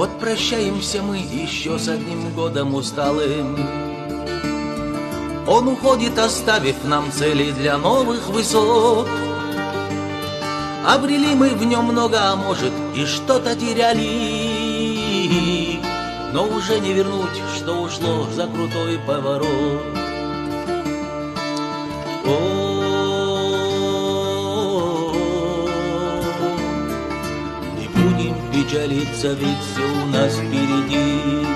Вот прощаемся мы еще с одним годом усталым. Он уходит, оставив нам цели для новых высот. Обрели мы в нем много, а может и что-то теряли, но уже не вернуть, что ушло за крутой поворот. Не будем печалиться, ведь все у нас впереди.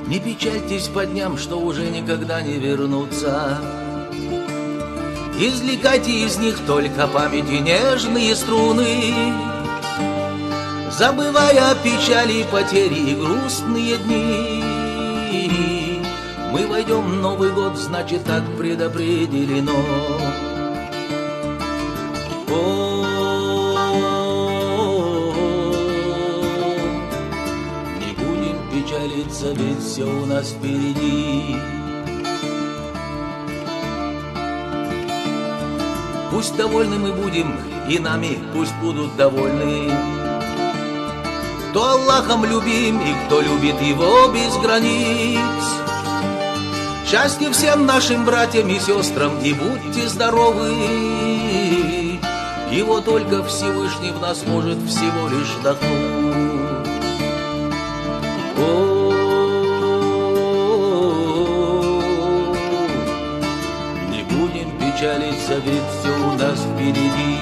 Не печальтесь по дням, что уже никогда не вернутся. Извлекайте из них только памяти нежные струны, забывая о печали и потери и грустные дни. Мы войдем в Новый год, значит, так предопределено. Не будем печалиться, ведь все у нас впереди. Пусть довольны мы будем, и нами пусть будут довольны. Кто Аллахом любим, и кто любит Его без границ. Счастье всем нашим братьям и сестрам, и будьте здоровы. Его только Всевышний в нас может всего лишь вдохнуть. Не будем печалиться, ведь все у нас впереди.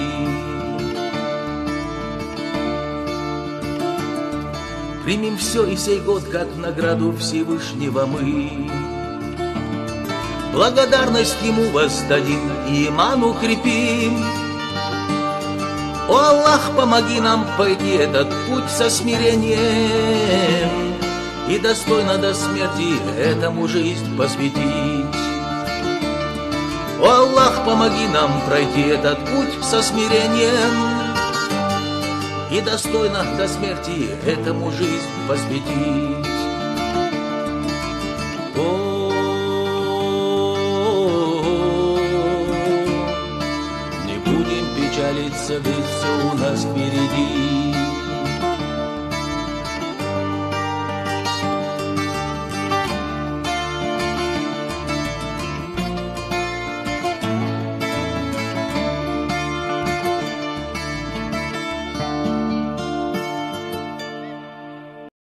Примем все и сей год, как награду Всевышнего мы. Благодарность Ему воздадим и иман укрепим. О Аллах, помоги нам пойти этот путь со смирением и достойно до смерти этому жизнь посвятить. О Аллах, помоги нам пройти этот путь со смирением и достойно до смерти этому жизнь посвятить.